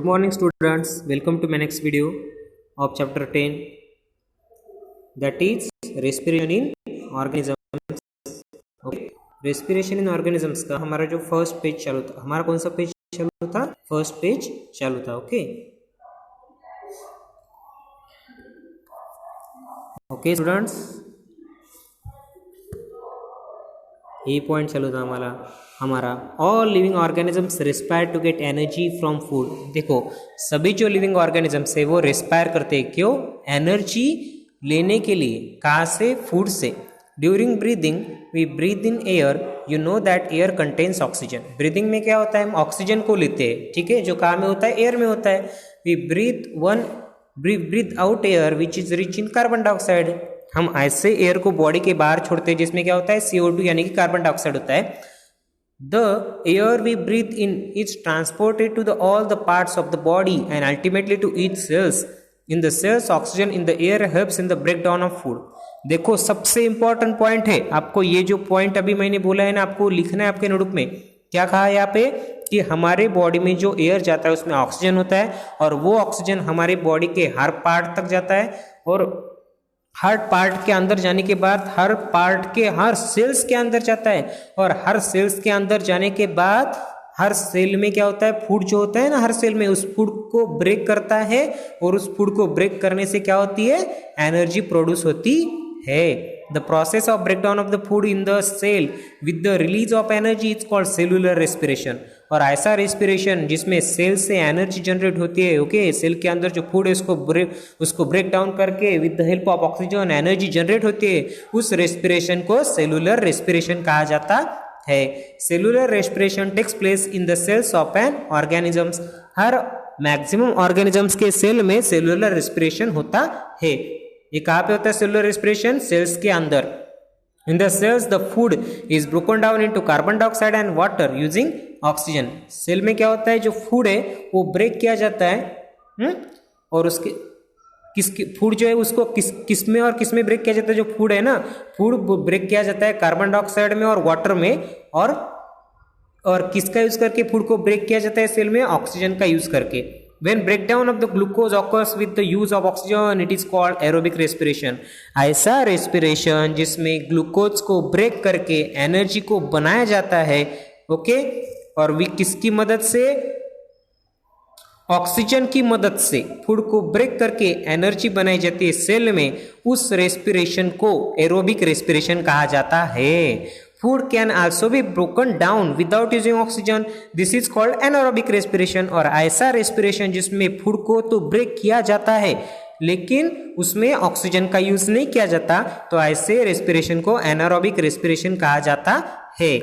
morning students, welcome to my next video of chapter 10, that is respiration in organisms. Okay, respiration in organisms का हमारा जो first page चालू था, हमारा कौन सा पेज चालू था? फर्स्ट पेज चालू था. ओके स्टूडेंट्स, ये पॉइंट चालू था हमारा all living organisms respire to get energy from food. देखो, सभी जो लिविंग ऑर्गेनिजम्स है वो रिस्पायर करते हैं. क्यों? एनर्जी लेने के लिए. कहाँ से? फूड से. During breathing we breathe in air. You know that air contains oxygen. Breathing में क्या होता है? हम ऑक्सीजन को लेते हैं. ठीक है, जो कहाँ में होता है? एयर में होता है. We breathe out air which is rich in carbon dioxide. हम ऐसे एयर को बॉडी के बाहर छोड़ते हैं जिसमें क्या होता है? CO2 यानी कि कार्बन डाइऑक्साइड होता है. The air we breathe in is transported to all the parts of the body and ultimately to each cells. In the cells, oxygen in the air helps in the breakdown of food. देखो, सबसे important point है. आपको ये जो point अभी मैंने बोला है ना, आपको लिखना है आपके नोटबुक में. क्या कहा है यहाँ पे? कि हमारे बॉडी में जो एयर जाता है उसमें ऑक्सीजन होता है और वो ऑक्सीजन हमारे बॉडी के हर पार्ट तक जाता है और हर पार्ट के अंदर जाने के बाद हर पार्ट के हर सेल्स के अंदर जाता है और हर सेल्स के अंदर जाने के बाद हर सेल में क्या होता है? फूड जो होता है ना, हर सेल में उस फूड को ब्रेक करता है और उस फूड को ब्रेक करने से क्या होती है? एनर्जी प्रोड्यूस होती है. The process of breakdown of the food in the cell with the release of energy is called cellular respiration. और ऐसा रेस्पिरेशन जिसमें सेल से एनर्जी जनरेट होती है. ओके, सेल के अंदर जो फूड है उसको ब्रेक डाउन करके with the help of oxygen energy generate होती है. उस रेस्पिरेशन को सेलुलर रेस्पिरेशन कहा जाता है. Cellular respiration takes place in the cells of an organisms. हर मैक्सिमम ऑर्गेनिजम्स के सेल में सेलुलर रेस्पिरेशन होता है. ये कहाँ पे होता है सेलुलर रेस्पिरेशन? सेल्स के अंदर. In the cells the food is broken down into carbon dioxide and water using oxygen. Cell में क्या होता है? जो फूड है वो ब्रेक किया जाता है. और उसके किसके फूड जो है उसको किस में और किस में ब्रेक किया जाता है? जो फूड है ना, फूड ब्रेक किया जाता है कार्बन डाइऑक्साइड में और वाटर में. और किसका यूज करके फूड को ब्रेक किया जाता है सेल में? ऑक्सीजन का यूज करके. When breakdown of the glucose occurs with the use of oxygen, it is called aerobic respiration. ऐसा रेस्पिरेशन जिसमें ग्लूकोज को ब्रेक करके एनर्जी को बनाया जाता है. ओके, और वी किसकी मदद से? ऑक्सीजन की मदद से फूड को ब्रेक करके एनर्जी बनाई जाती है सेल में. उस रेस्पिरेशन को एरोबिक रेस्पिरेशन कहा जाता है. Food can also be broken down without using oxygen. This is called anaerobic respiration. और ऐसा रेस्पिरेशन जिसमें फूड को तो ब्रेक किया जाता है लेकिन उसमें ऑक्सीजन का यूज नहीं किया जाता, तो ऐसे रेस्पिरेशन को एनारोबिक रेस्पिरेशन कहा जाता है.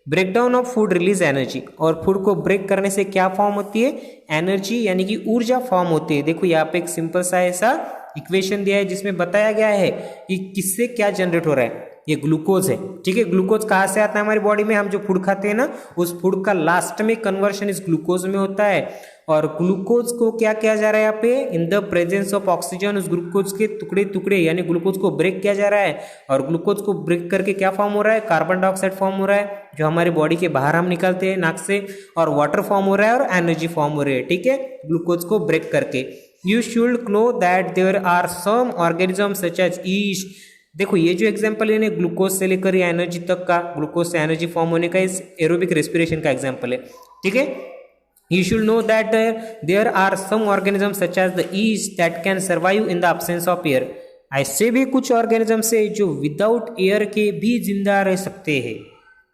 Breakdown of food release energy. और फूड को ब्रेक करने से क्या फॉर्म होती है? एनर्जी यानी कि ऊर्जा फॉर्म होती है. देखो यहाँ पे एक सिंपल सा ऐसा इक्वेशन दिया है जिसमें बताया गया है कि किससे क्या जनरेट हो रहा है. ये ग्लूकोज है. ठीक है, ग्लूकोज कहाँ से आता है हमारी बॉडी में? हम जो फूड खाते हैं ना, उस फूड का लास्ट में कन्वर्शन इस ग्लूकोज में होता है. और ग्लूकोज को क्या किया जा रहा है यहाँ पे? In the presence of oxygen उस ग्लूकोज के टुकड़े टुकड़े यानी ग्लूकोज को ब्रेक किया जा रहा है. और ग्लूकोज को ब्रेक करके क्या फॉर्म हो रहा है? कार्बन डाइऑक्साइड फॉर्म हो रहा है जो हमारी बॉडी के बाहर हम निकालते हैं नाक से. और वाटर फॉर्म हो रहा है और एनर्जी फॉर्म हो रही है. ठीक है, ग्लूकोज को ब्रेक करके. You should know that there are some organisms such as yeast. देखो, ये जो एग्जांपल है ना, ग्लूकोज से लेकर या एनर्जी तक का, ग्लूकोज से एनर्जी फॉर्म होने का, इस एरोबिक रेस्पिरेशन का एग्जांपल है. ठीक है, you should know that there are some organisms such as the yeast that can survive in the absence of air. ऐसे भी कुछ ऑर्गेनिजम्स है जो विदाउट एयर के भी जिंदा रह सकते हैं.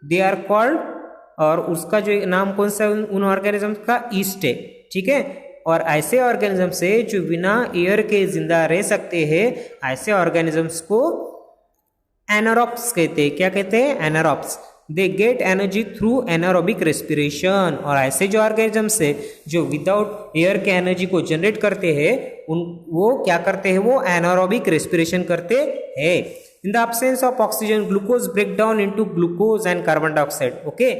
दे आर कॉल्ड, और उसका जो नाम कौन सा उन ऑर्गेनिजम्स का? ईस्ट है. ठीक है, और ऐसे ऑर्गेनिजम्स है जो बिना एयर के जिंदा रह सकते हैं. ऐसे ऑर्गेनिजम्स को एनारोब्स कहते हैं. क्या कहते हैं? Anaerobes. They get energy through anaerobic respiration. और ऐसे जो ऑर्गेनिजम्स है जो विदाउट एयर के एनर्जी को जनरेट करते हैं, वो क्या करते हैं? वो एनारोबिक रेस्पिरेशन करते हैं. In the absence of oxygen glucose break down into glucose and carbon dioxide. Okay,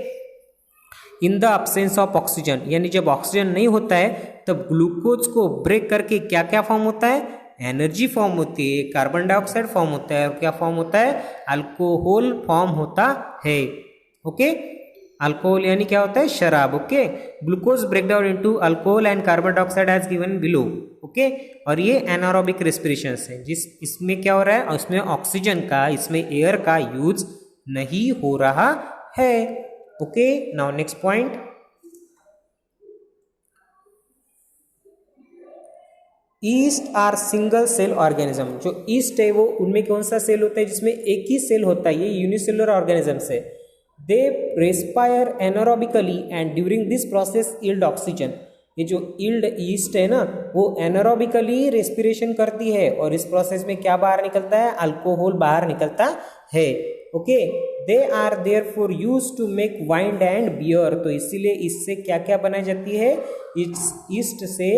in the absence of oxygen यानी जब ऑक्सीजन नहीं होता है तब ग्लूकोज को ब्रेक करके क्या क्या फॉर्म होता है? एनर्जी फॉर्म होती है, कार्बन डाइऑक्साइड फॉर्म होता है और क्या फॉर्म होता है? अल्कोहल फॉर्म होता है. ओके, अल्कोहल यानी क्या होता है, शराब। Okay, glucose break down into alcohol and carbon dioxide as given below. Okay, और ये एनारोबिक रेस्पिरेशन है, जिस इसमें क्या हो रहा है, इसमें ऑक्सीजन का, इसमें एयर का यूज नहीं हो रहा है। Okay, now next point, yeast are single cell organism. जो ईस्ट है वो उनमें कौन सा सेल होता है, जिसमें एक ही सेल होता है, ये यूनिसेलुलर ऑर्गेनिजम्स है। They respire anaerobically and during this process yield oxygen. ये जो यील्ड ईस्ट है ना, वो एनारोबिकली रेस्पिरेशन करती है और इस प्रोसेस में क्या बाहर निकलता है, अल्कोहल बाहर निकलता है। Okay, they are there for use to make wine and beer. तो इसीलिए इससे क्या क्या बनाई जाती है, ईस्ट से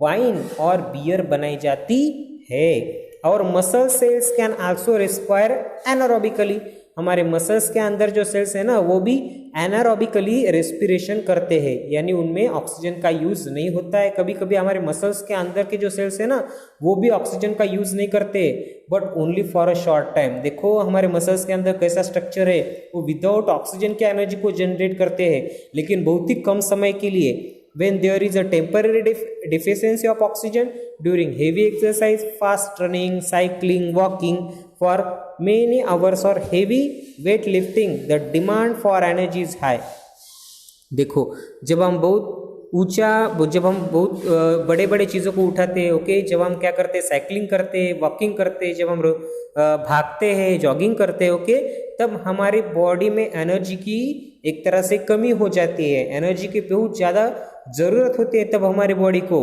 वाइन और बियर बनाई जाती है। और muscle cells can also respire anaerobically. हमारे मसल्स के अंदर जो सेल्स है ना, वो भी एनारोबिकली रेस्पिरेशन करते हैं, यानी उनमें ऑक्सीजन का यूज नहीं होता है। कभी कभी हमारे मसल्स के अंदर के जो सेल्स है ना, वो भी ऑक्सीजन का यूज नहीं करते, but only for a short time. देखो हमारे मसल्स के अंदर कैसा स्ट्रक्चर है, वो विदाउट ऑक्सीजन की एनर्जी को जनरेट करते हैं, लेकिन बहुत ही कम समय के लिए। When there is a temporary deficiency of oxygen during heavy exercise, fast running, cycling, walking for many hours or heavy weight lifting, the demand for energy is high. देखो जब हम बहुत बड़े बड़े चीज़ों को उठाते हैं, ओके, जब हम क्या करते हैं, साइकिलिंग करते हैं, वॉकिंग करते हैं, जब हम भागते हैं, जॉगिंग करते हैं, ओके, तब हमारी बॉडी में एनर्जी की एक तरह से कमी हो जाती है, एनर्जी की बहुत ज़्यादा ज़रूरत होती है तब हमारे बॉडी को।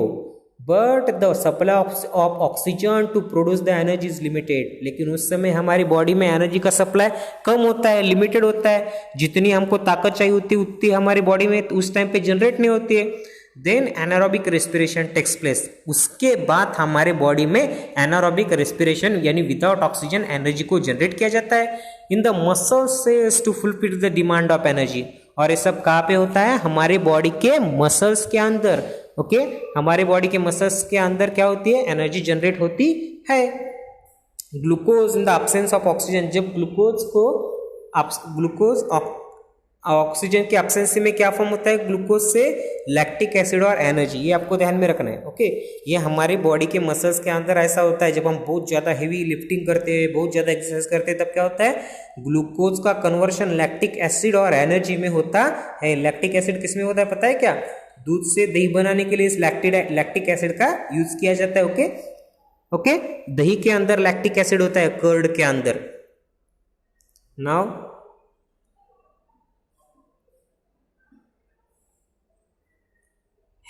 But the supply of oxygen to produce the energy is limited. लेकिन उस समय हमारी बॉडी में एनर्जी का सप्लाई कम होता है, लिमिटेड होता है। जितनी हमको ताकत चाहिए होती है उतनी हमारी बॉडी में उस टाइम पे जनरेट नहीं होती है। Then anaerobic respiration takes place. उसके बाद हमारे बॉडी में एनारोबिक रेस्पिरेशन यानी विदाउट ऑक्सीजन एनर्जी को जनरेट किया जाता है in the muscle cells to fulfil the demand of energy. और ये सब कहाँ पे होता है, हमारे बॉडी के मसल्स के अंदर। ओके, हमारे बॉडी के मसल्स के अंदर क्या होती है, एनर्जी जनरेट होती है। Glucose in the absence of oxygen. जब ग्लूकोज ऑक्सीजन के एब्सेंस में क्या फॉर्म होता है, ग्लूकोज से लैक्टिक एसिड और एनर्जी। ये आपको ध्यान में रखना है। ओके, ये हमारी बॉडी के मसल्स के अंदर ऐसा होता है, जब हम बहुत ज़्यादा हेवी लिफ्टिंग करते हैं, बहुत ज़्यादा एक्सरसाइज करते हैं, तब क्या होता है, ग्लूकोज का कन्वर्शन लैक्टिक एसिड और एनर्जी में होता है। लैक्टिक एसिड किस में होता है पता है क्या, दूध से दही बनाने के लिए इस लैक्टिक एसिड का यूज किया जाता है। ओके ओके, दही के अंदर लैक्टिक एसिड होता है, कर्ड के अंदर। Now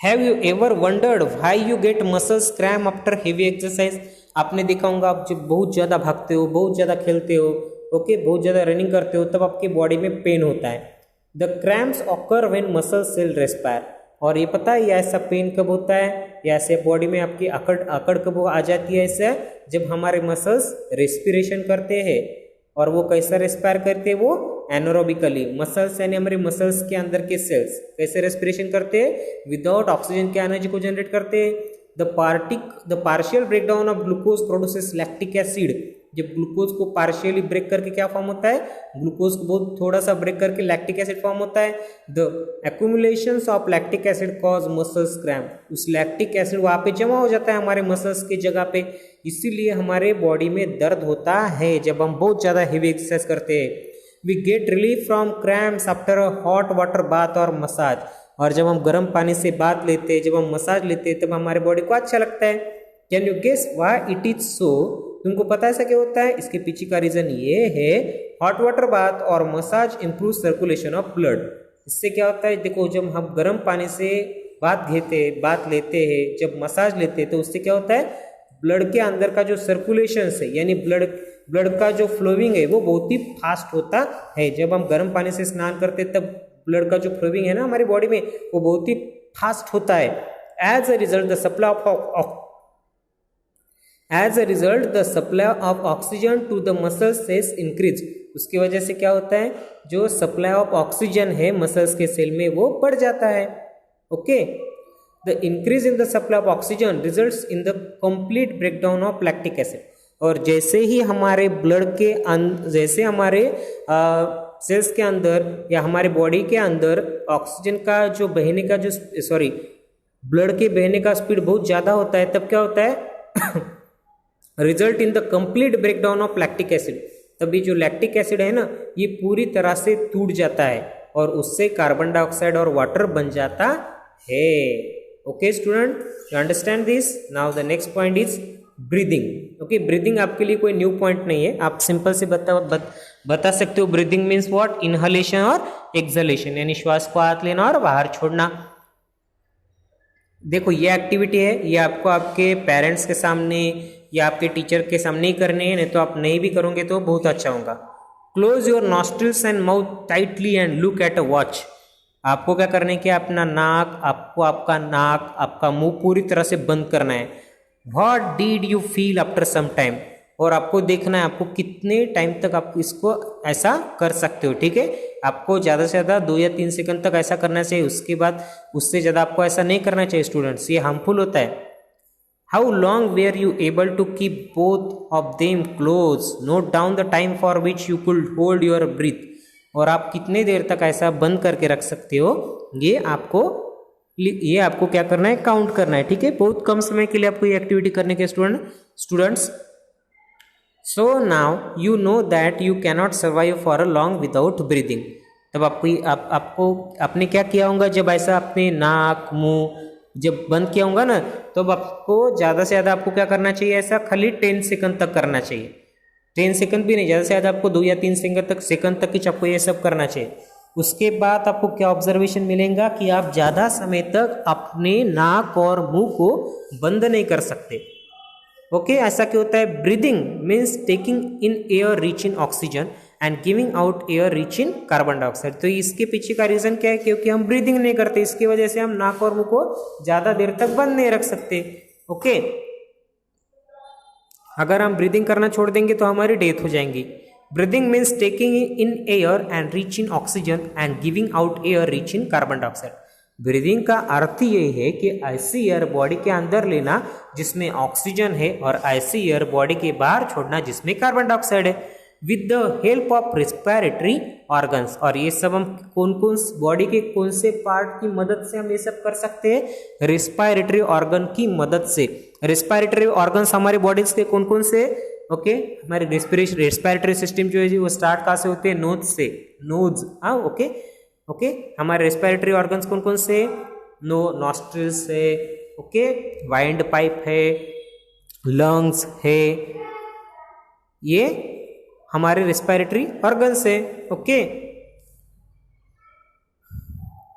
have you ever wondered why you get muscles cramp after heavy exercise. आपने देखा होगा, आप जब बहुत ज़्यादा भागते हो, बहुत ज़्यादा खेलते हो, ओके, बहुत ज़्यादा रनिंग करते हो, तब आपकी बॉडी में पेन होता है। The cramps occur when muscle cell respire. और ये पता है ये ऐसा पेन कब होता है, या ऐसे बॉडी में आपकी अकड़ कब आ जाती है, ऐसे जब हमारे मसल्स रेस्पिरेशन करते हैं। और वो कैसा रेस्पायर करते हैं, वो एनारोबिकली। मसल्स यानी हमारे मसल्स के अंदर के सेल्स कैसे रेस्पिरेशन करते हैं, विदाउट ऑक्सीजन की एनर्जी को जनरेट करते हैं। The partial breakdown of glucose produces lactic acid. जब ग्लूकोज को पार्शियली ब्रेक करके क्या फॉर्म होता है, ग्लूकोज को बहुत थोड़ा सा ब्रेक करके लैक्टिक एसिड फॉर्म होता है। The एक्यूमुलेशंस of lactic acid cause muscles cramp. उस लैक्टिक एसिड वहाँ पे जमा हो जाता है हमारे मसल्स की जगह पे, इसीलिए हमारे बॉडी में दर्द होता है जब हम बहुत ज़्यादा हेवी एक्सरसाइज करते हैं। We get relief from cramps after a hot water bath और मसाज। और जब हम गर्म पानी से बाथ लेते हैं, जब हम मसाज लेते हैं, तब हमारे बॉडी को अच्छा लगता है। Can you guess why it is so. तुमको पता है ऐसा क्या होता है, इसके पीछे का रीजन ये है, हॉट वाटर बाथ और massage improve circulation of blood. इससे क्या होता है, देखो जब हम गर्म पानी से बाथ लेते हैं, जब मसाज लेते हैं, तो उससे क्या होता है, ब्लड के अंदर का जो सर्कुलेशन है, यानी ब्लड का जो फ्लोइंग है वो बहुत ही फास्ट होता है। जब हम गर्म पानी से स्नान करते हैं, तब ब्लड का जो फ्लोइंग है ना हमारी बॉडी में, वो बहुत ही फास्ट होता है। As a result the supply of oxygen to the muscle cells increase. उसकी वजह से क्या होता है, जो सप्लाई ऑफ ऑक्सीजन है मसल्स के सेल में वो बढ़ जाता है। Okay, the increase in the supply of oxygen results in the complete breakdown of lactic acid. और जैसे ही हमारे ब्लड के जैसे हमारे सेल्स के अंदर या हमारे बॉडी के अंदर ऑक्सीजन का जो बहने का जो ब्लड के बहने का स्पीड बहुत ज़्यादा होता है, तब क्या होता है result in the complete breakdown of lactic acid. तभी जो लैक्टिक एसिड है ना, ये पूरी तरह से टूट जाता है और उससे कार्बन डाइऑक्साइड और वाटर बन जाता है। Okay student, you understand this. Now the next point is breathing. Okay, breathing आपके लिए कोई न्यू पॉइंट नहीं है, आप सिंपल से बता सकते हो। Breathing means what? इनहलेशन और एक्सहलेशन, यानी श्वास को हाथ लेना और बाहर छोड़ना। देखो ये एक्टिविटी है, ये आपको आपके पेरेंट्स के सामने या आपके टीचर के सामने ही करने हैं, नहीं तो आप नहीं भी करोगे तो बहुत अच्छा होगा। Close your nostrils and mouth tightly and look at a watch. आपको क्या करने के, अपना नाक, आपको आपका नाक, आपका मुंह पूरी तरह से बंद करना है। What did you feel after some time, और आपको देखना है आपको कितने टाइम तक आप इसको ऐसा कर सकते हो। ठीक है, आपको ज़्यादा से ज़्यादा 2 या 3 सेकंड तक ऐसा करना चाहिए, उसके बाद उससे ज़्यादा आपको ऐसा नहीं करना चाहिए स्टूडेंट्स, ये हार्मफुल होता है। How long were you able to keep both of them close, note down the time for which you could hold your breath. और आप कितने देर तक ऐसा बंद करके रख सकते हो, ये आपको क्या करना है, काउंट करना है। ठीक है, बहुत कम समय के लिए आपको ये एक्टिविटी करने के students. So now you know that you cannot survive for a long without breathing. तब आपको आपने क्या किया होगा, जब ऐसा अपने नाक मुंह जब बंद किया होगा ना, तो आपको ज़्यादा से ज़्यादा आपको क्या करना चाहिए, ऐसा खाली 10 सेकंड तक करना चाहिए। 10 सेकंड भी नहीं, ज़्यादा से ज़्यादा आपको 2 या 3 सेकंड तक ही आपको ये सब करना चाहिए। उसके बाद आपको क्या ऑब्जर्वेशन मिलेगा कि आप ज़्यादा समय तक अपने नाक और मुंह को बंद नहीं कर सकते। ओके, ऐसा क्यों होता है? Breathing means taking in air rich in oxygen and giving out air rich in carbon dioxide. तो इसके पीछे का रीजन क्या है? क्योंकि हम ब्रीदिंग नहीं करते, इसकी वजह से हम नाक और मुंह को ज़्यादा देर तक बंद नहीं रख सकते। ओके, अगर हम ब्रीदिंग करना छोड़ देंगे तो हमारी डेथ हो जाएंगी। Breathing means taking in air and rich in oxygen and giving out air rich in carbon dioxide. Breathing का अर्थ ये है कि ऐसी एयर बॉडी के अंदर लेना जिसमें ऑक्सीजन है और ऐसी एयर बॉडी के बाहर छोड़ना जिसमें कार्बन डाइऑक्साइड है, with the help of respiratory organs. और ये सब हम कौन कौन बॉडी के कौन से पार्ट की मदद से हम ये सब कर सकते हैं? रेस्पिरेटरी ऑर्गन की मदद से। रेस्पिरेटरी ऑर्गन्स हमारे बॉडीज के कौन कौन से? ओके, हमारे रेस्पिरेटरी सिस्टम जो है वो स्टार्ट कहाँ से होते हैं? नोज से। नोज, हाँ, ओके, हमारे रेस्पिरेटरी ऑर्गन्स कौन कौन से? नॉस्ट्रिल्स है, ओके, वाइंड पाइप है, लंग्स है, ये हमारे रेस्पिरेटरी ऑर्गन्स है। Okay,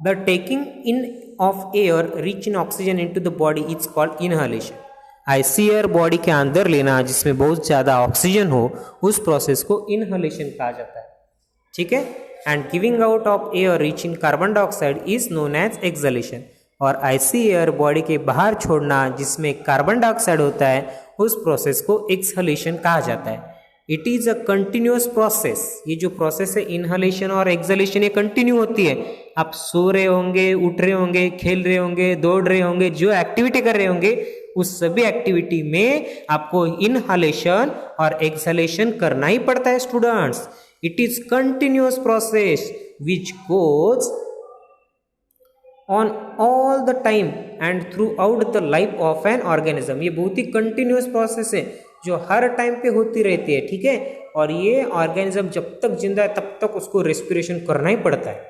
the taking in of air rich in oxygen into the body is called inhalation. ऐसी एयर बॉडी के अंदर लेना जिसमें बहुत ज़्यादा ऑक्सीजन हो, उस प्रोसेस को इनहलेशन कहा जाता है। ठीक है, and giving out of air rich in carbon dioxide is known as exhalation. और ऐसी एयर बॉडी के बाहर छोड़ना जिसमें कार्बन डाइऑक्साइड होता है, उस प्रोसेस को एक्सहलेशन कहा जाता है। It is a continuous process. ये जो प्रोसेस है इनहलेशन और एक्सहलेशन, ये कंटिन्यू होती है। आप सो रहे होंगे, उठ रहे होंगे, खेल रहे होंगे, दौड़ रहे होंगे, जो एक्टिविटी कर रहे होंगे, उस सभी एक्टिविटी में आपको इनहलेशन और एक्सहलेशन करना ही पड़ता है students. It is continuous process which goes on all the time and through out the life of an organism. ये बहुत ही कंटिन्यूअस प्रोसेस है जो हर टाइम पे होती रहती है। ठीक है, और ये ऑर्गेनिज्म जब तक जिंदा है तब तक उसको रेस्पिरेशन करना ही पड़ता है।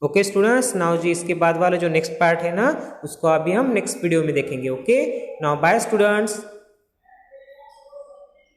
ओके स्टूडेंट्स, नाउ जी इसके बाद वाला जो नेक्स्ट पार्ट है ना, उसको अभी हम नेक्स्ट वीडियो में देखेंगे। Okay, now bye students.